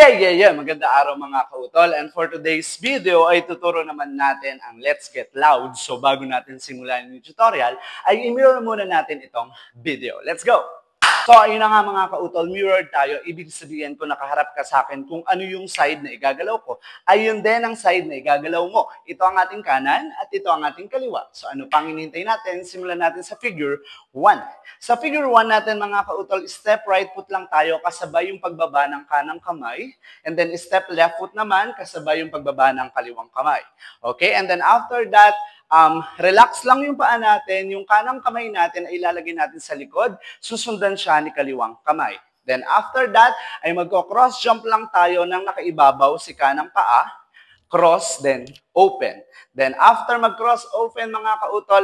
Yeah! Maganda araw mga kautol. And for today's video ay tuturo naman natin ang Let's Get Loud. So bago natin simulan yung tutorial, ay i-mirror muna natin itong video. Let's go! So ayun na nga mga kautol, mirror tayo. Ibig sabihin ko nakaharap ka sa akin kung ano yung side na igagalaw ko. Ayun din ang side na igagalaw mo. Ito ang ating kanan at ito ang ating kaliwa. So ano pang hinihintay natin? Simulan natin sa figure 1. Sa figure 1 natin mga kautol, step right foot lang tayo kasabay yung pagbaba ng kanang kamay. And then step left foot naman kasabay yung pagbaba ng kaliwang kamay. Okay? And then after that, relax lang yung paa natin, yung kanang kamay natin ay ilalagay natin sa likod, susundan siya ni kaliwang kamay. Then after that, ay magko-cross jump lang tayo ng nakaibabaw si kanang paa, cross, then open. Then after mag-cross open mga kautol,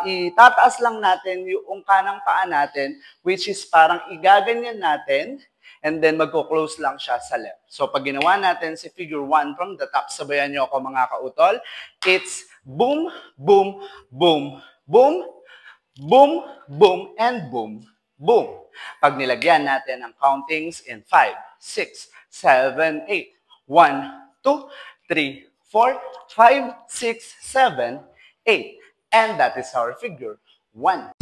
itataas lang natin yung kanang paa natin, which is parang igaganyan natin, and then magko-close lang siya sa left. So pag ginawa natin si figure 1 from the top, sabayan nyo ako mga kautol, it's boom, boom, boom, boom, boom, boom, and boom, boom. Pag nilagyan natin ang countings in 5, 6, 7, 8, 1, 2, 3, 4, 5, 6, 7, 8. And that is our figure 1.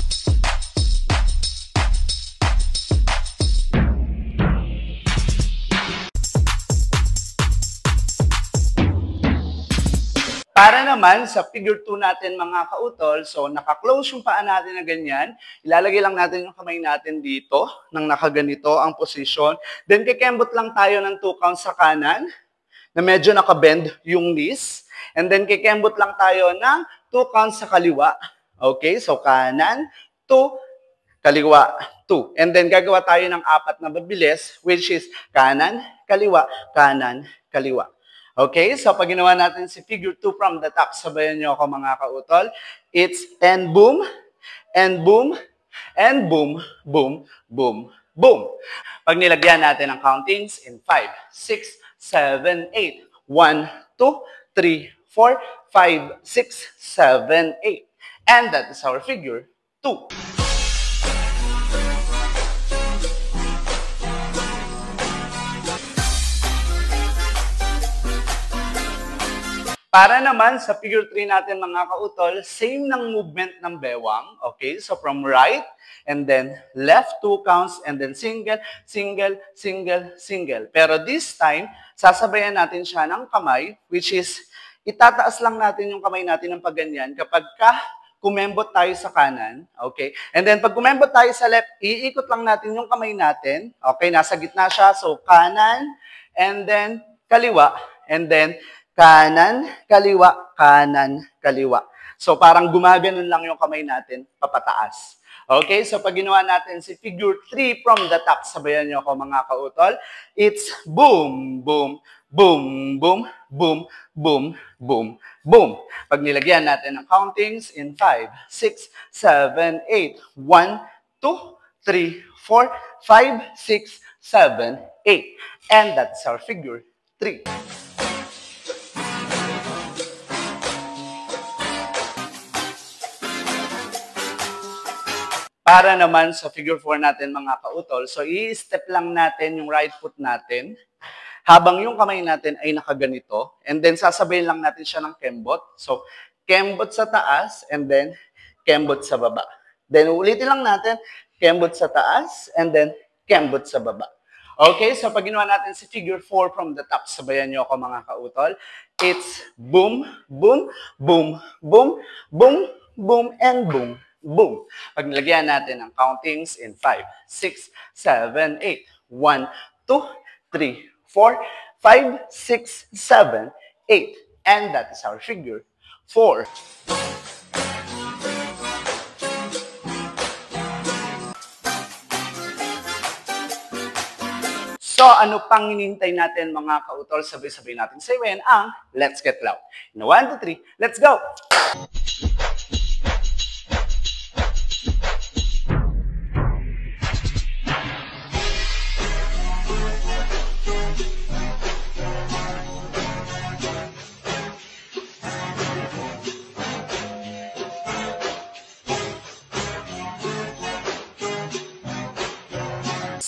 Para naman sa figure 2 natin mga kautol, so naka-close yung paa natin na ganyan, ilalagay lang natin yung kamay natin dito, nang nakaganito ang position. Then kikembot lang tayo ng 2 counts sa kanan, na medyo nakabend yung knees. And then kikembot lang tayo ng 2 counts sa kaliwa. Okay, so kanan, 2, kaliwa, 2. And then gagawa tayo ng 4 na mabilis, which is kanan, kaliwa, kaliwa. Okay, so pag ginawa natin si figure 2 from the top, sabayan nyo ako mga kautol, it's and boom, and boom, and boom, boom, boom, boom. Pag nilagyan natin ang countings in 5, 6, 7, 8, 1, 2, 3, 4, 5, 6, 7, 8. And that is our figure 2. Para naman sa figure 3 natin mga kautol, same ng movement ng bewang. Okay, so from right, and then left 2 counts, and then single, single, single, single. Pero this time, sasabayan natin siya ng kamay, which is, itataas lang natin yung kamay natin ng pagganyan kapag kumembot tayo sa kanan. Okay, and then pag kumembot tayo sa left, iikot lang natin yung kamay natin. Okay, nasa gitna siya, so kanan, and then kaliwa, and then kanan, kaliwa. So parang gumaganon lang yung kamay natin papataas. Okay, so pag ginawa natin si figure 3 from the top, sabayan nyo ako mga kautol, it's boom, boom, boom, boom, boom, boom, boom, boom. Pag nilagyan natin ang countings in 5, 6, 7, 8, 1, 2, 3, 4, 5, 6, 7, 8. And that's our figure 3. Para naman sa figure 4 natin mga kautol, so i-step lang natin yung right foot natin habang yung kamay natin ay nakaganito. And then sasabayin lang natin siya ng kembot. So kembot sa taas and then kembot sa baba. Then ulitin lang natin, kembot sa taas and then kembot sa baba. Okay, so pag ginawa natin si figure 4 from the top, sabayan nyo ako mga kautol, it's boom, boom, boom, boom, boom, boom, and boom. Boom. Pag nilagyan natin ang countings in 5, 6, 7, 8, 1, 2, 3, 4, 5, 6, 7, 8. And that is our figure 4. So ano pang hinihintay natin mga kautol? Sabay-sabay natin sayahin ang Let's Get Loud. In 1, 2, 3, let's go!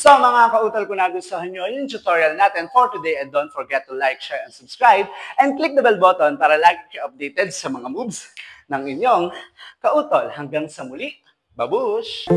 So mga kautol, kung nagustuhan nyo yung tutorial natin for today, and don't forget to like, share, and subscribe, and click the bell button para lagi kayo updated sa mga moves ng inyong kautol. Hanggang sa muli, babush!